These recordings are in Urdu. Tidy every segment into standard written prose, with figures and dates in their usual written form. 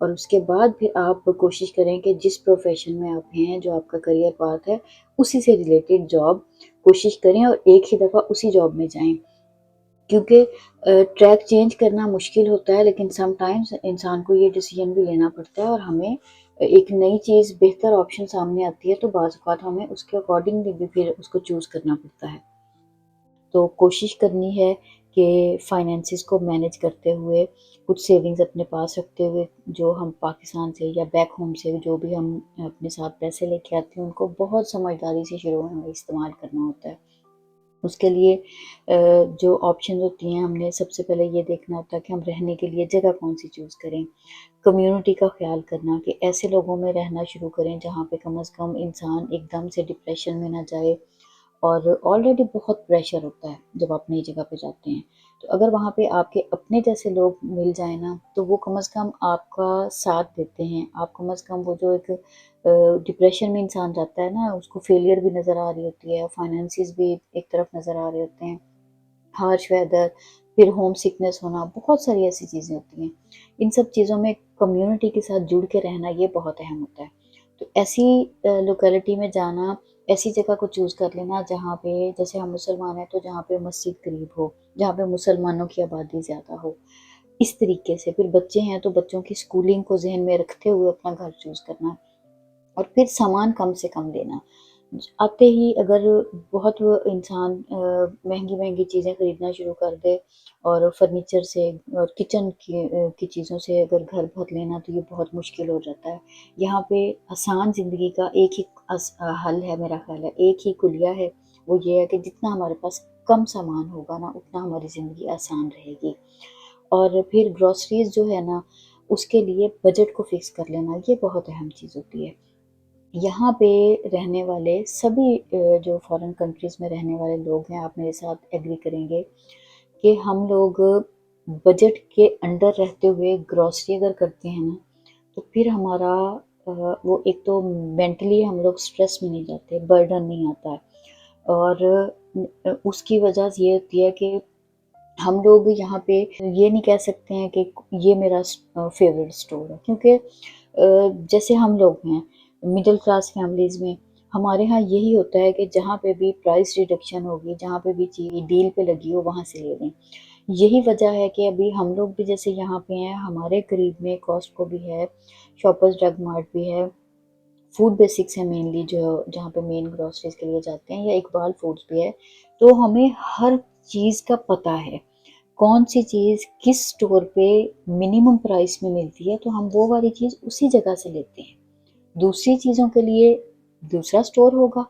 اور اس کے بعد پھر آپ کوشش کریں کہ جس پروفیشن میں آپ ہیں، جو آپ کا کریئر پاتھ ہے، اسی سے ریلیٹڈ جاب کوشش کریں اور ایک ہی دفعہ اسی جاب میں جائیں، کیونکہ ٹریک چینج کرنا مشکل ہوتا ہے، لیکن سم ٹائمز انسان کو یہ ڈیسیژن بھی لینا پڑتا ہے اور ہمیں ایک نئی چیز، بہتر آپشن سامنے آتی ہے تو بعض اوقات ہمیں اس کے اکارڈنگلی بھی پھر اس کو چوز کرنا پڑتا ہے۔ تو کوشش کرنی ہے کہ فائنینسز کو مینیج کرتے ہوئے، کچھ سیونگز اپنے پاس رکھتے ہوئے، جو ہم پاکستان سے یا بیک ہوم سے جو بھی ہم اپنے ساتھ پیسے لے کے آتے ہیں، ان کو بہت سمجھداری سے شروع میں ہمیں استعمال کرنا ہوتا ہے۔ اس کے لیے جو آپشنز ہوتی ہیں، ہم نے سب سے پہلے یہ دیکھنا ہوتا ہے کہ ہم رہنے کے لیے جگہ کون سی چوز کریں، کمیونٹی کا خیال کرنا کہ ایسے لوگوں میں رہنا شروع کریں جہاں پہ کم از کم انسان ایک دم سے ڈپریشن میں نہ جائے، اور آلریڈی بہت پریشر ہوتا ہے جب آپ نئی جگہ پہ جاتے ہیں، تو اگر وہاں پہ آپ کے اپنے جیسے لوگ مل جائیں نا، تو وہ کم از کم آپ کا ساتھ دیتے ہیں، آپ کم از کم وہ جو ایک ڈپریشن میں انسان جاتا ہے نا، اس کو فیلئر بھی نظر آ رہی ہوتی ہے، فائنینسز بھی ایک طرف نظر آ رہے ہوتے ہیں، ہارش ویدر، پھر ہوم سکنس ہونا، بہت ساری ایسی چیزیں ہوتی ہیں۔ ان سب چیزوں میں کمیونٹی کے ساتھ جڑ کے رہنا یہ بہت اہم ہوتا ہے۔ تو ایسی لوکیلٹی میں جانا، ایسی جگہ کو چوز کر لینا جہاں پہ، جیسے ہم مسلمان ہیں تو جہاں پہ مسجد قریب ہو، جہاں پہ مسلمانوں کی آبادی زیادہ ہو، اس طریقے سے۔ پھر بچے ہیں تو بچوں کی اسکولنگ کو ذہن میں رکھتے ہوئے اپنا گھر چوز کرنا، اور پھر سامان کم سے کم لینا۔ آتے ہی اگر بہت انسان مہنگی مہنگی چیزیں خریدنا شروع کر دے، اور فرنیچر سے اور کچن کی چیزوں سے اگر گھر بھر لینا، تو یہ بہت مشکل ہو جاتا ہے۔ یہاں پہ آسان زندگی کا ایک ہی حل ہے، میرا خیال ہے ایک ہی کلیہ ہے، وہ یہ ہے کہ جتنا ہمارے پاس کم سامان ہوگا نا، اتنا ہماری زندگی آسان رہے گی۔ اور پھر گروسریز جو ہے نا، اس کے لیے بجٹ کو فکس کر لینا، یہ بہت اہم چیز ہوتی ہے۔ یہاں پہ رہنے والے سبھی جو فارن کنٹریز میں رہنے والے لوگ ہیں، آپ میرے ساتھ ایگری کریں گے کہ ہم لوگ بجٹ کے انڈر رہتے ہوئے گروسری اگر کرتے ہیں نا، تو پھر ہمارا وہ ایک تو مینٹلی ہم لوگ سٹریس میں نہیں جاتے، برڈن نہیں آتا ہے، اور اس کی وجہ یہ ہوتی ہے کہ ہم لوگ یہاں پہ یہ نہیں کہہ سکتے ہیں کہ یہ میرا فیوریٹ اسٹور ہے، کیونکہ جیسے ہم لوگ ہیں مڈل کلاس فیملیز میں، ہمارے ہاں یہی ہوتا ہے کہ جہاں پہ بھی پرائس ریڈکشن ہوگی، جہاں پہ بھی چیز ڈیل پہ لگی ہو، وہاں سے لے لیں۔ یہی وجہ ہے کہ ابھی ہم لوگ بھی جیسے یہاں پہ ہیں، ہمارے قریب میں کاسٹکو بھی ہے، شاپرز ڈرگ مارٹ بھی ہے، فوڈ بیسکس ہیں مینلی، جو جہاں پہ مین گروسریز کے لیے جاتے ہیں، یا اقبال فوڈز بھی ہے۔ تو ہمیں ہر چیز کا پتہ ہے، کون سی چیز کس سٹور پہ منیمم پرائس میں ملتی ہے، تو ہم وہ والی چیز اسی جگہ سے لیتے ہیں۔ دوسری چیزوں کے لیے دوسرا سٹور ہوگا۔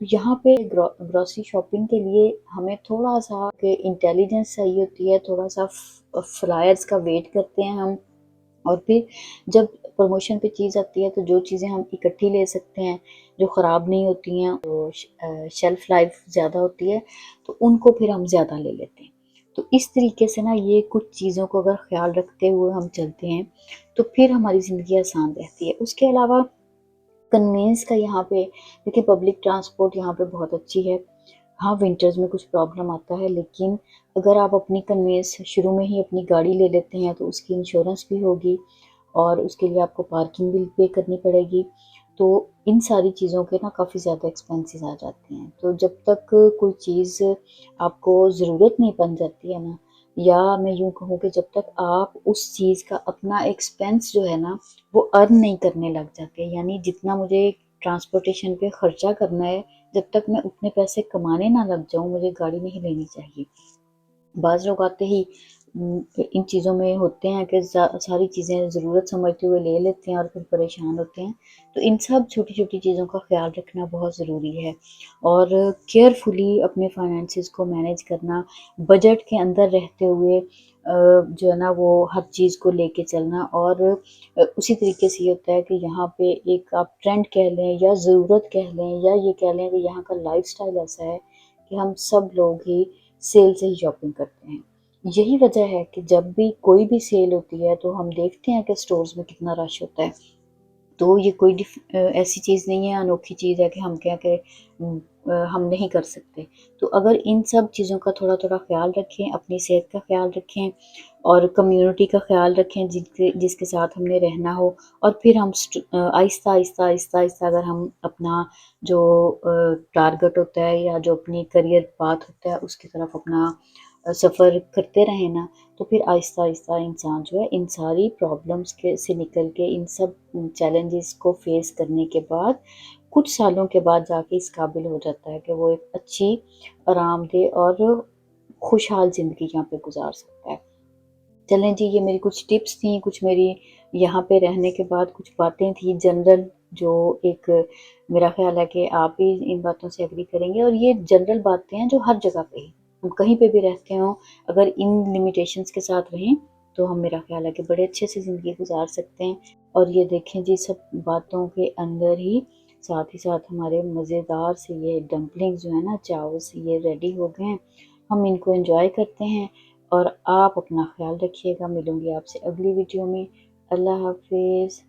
تو یہاں پہ گروسری شاپنگ کے لیے ہمیں تھوڑا سا کہ انٹیلیجنس چاہیے ہوتی ہے، تھوڑا سا فلائرز کا ویٹ کرتے ہیں ہم، اور پھر جب پروموشن پہ چیز آتی ہے تو جو چیزیں ہم اکٹھی لے سکتے ہیں، جو خراب نہیں ہوتی ہیں، تو شیلف لائف زیادہ ہوتی ہے، تو ان کو پھر ہم زیادہ لے لیتے ہیں۔ تو اس طریقے سے نا، یہ کچھ چیزوں کو اگر خیال رکھتے ہوئے ہم چلتے ہیں تو پھر ہماری زندگی آسان رہتی ہے۔ اس کے علاوہ کنوینس کا یہاں پہ دیکھیں، پبلک ٹرانسپورٹ یہاں پہ بہت اچھی ہے۔ ہاں ونٹرز میں کچھ پرابلم آتا ہے، لیکن اگر آپ اپنی کنوینس شروع میں ہی اپنی گاڑی لے لیتے ہیں تو اس کی انشورنس بھی ہوگی، اور اس کے لیے آپ کو پارکنگ بھی پے کرنی پڑے گی، تو ان ساری چیزوں کے نا کافی زیادہ ایکسپینسز آ جاتے ہیں۔ تو جب تک کوئی چیز آپ کو ضرورت نہیں بن جاتی ہے نا، یا میں یوں کہوں کہ جب تک آپ اس چیز کا اپنا ایکسپینس جو ہے نا وہ ارن نہیں کرنے لگ جاتے، یعنی جتنا مجھے ٹرانسپورٹیشن پہ خرچہ کرنا ہے، جب تک میں اتنے پیسے کمانے نہ لگ جاؤں، مجھے گاڑی نہیں لینی چاہیے۔ بعض لوگ آتے ہی ان چیزوں میں ہوتے ہیں کہ ساری چیزیں ضرورت سمجھتے ہوئے لے لیتے ہیں اور پھر پریشان ہوتے ہیں۔ تو ان سب چھوٹی چھوٹی چیزوں کا خیال رکھنا بہت ضروری ہے، اور کیئرفلی اپنے فائنینسز کو مینیج کرنا، بجٹ کے اندر رہتے ہوئے جو ہے نا وہ ہر چیز کو لے کے چلنا۔ اور اسی طریقے سے یہ ہوتا ہے کہ یہاں پہ ایک آپ ٹرینڈ کہہ لیں یا ضرورت کہہ لیں، یا یہ کہہ لیں کہ یہاں کا لائف سٹائل ایسا ہے کہ ہم سب لوگ ہی سیل سے ہی شاپنگ کرتے ہیں۔ یہی وجہ ہے کہ جب بھی کوئی بھی سیل ہوتی ہے تو ہم دیکھتے ہیں کہ سٹورز میں کتنا رش ہوتا ہے۔ تو یہ کوئی ایسی چیز نہیں ہے، انوکھی چیز ہے کہ ہم کہیں کہ ہم نہیں کر سکتے۔ تو اگر ان سب چیزوں کا تھوڑا تھوڑا خیال رکھیں، اپنی صحت کا خیال رکھیں، اور کمیونٹی کا خیال رکھیں جس کے ساتھ ہم نے رہنا ہو، اور پھر ہم آہستہ آہستہ آہستہ آہستہ اگر ہم اپنا جو ٹارگٹ ہوتا ہے یا جو اپنی کریئر پاتھ ہوتا ہے اس کی طرف اپنا سفر کرتے رہیں نا، تو پھر آہستہ آہستہ انسان جو ہے ان ساری پرابلمس سے نکل کے ان سب چیلنجز کو فیس کرنے کے بعد کچھ سالوں کے بعد جا کے اس قابل ہو جاتا ہے کہ وہ ایک اچھی آرام دہ اور خوشحال زندگی یہاں پہ گزار سکتا ہے۔ چلیں جی، یہ میری کچھ ٹپس تھیں، کچھ میری یہاں پہ رہنے کے بعد کچھ باتیں تھیں جنرل، جو ایک میرا خیال ہے کہ آپ بھی ان باتوں سے ایگری کریں گے، اور یہ جنرل باتیں ہیں جو ہر جگہ پہ ہی ہم کہیں پہ بھی رہتے ہوں، اگر ان لیمیٹیشنز کے ساتھ رہیں تو ہم، میرا خیال ہے کہ بڑے اچھے سے زندگی گزار سکتے ہیں۔ اور یہ دیکھیں جی، سب باتوں کے اندر ہی ساتھ ہمارے مزیدار سے یہ ڈمپلنگ جو ہے نا چاول سے، یہ ریڈی ہو گئے ہیں، ہم ان کو انجوائے کرتے ہیں۔ اور آپ اپنا خیال رکھیے گا، ملوں گی آپ سے اگلی ویڈیو میں۔ اللہ حافظ۔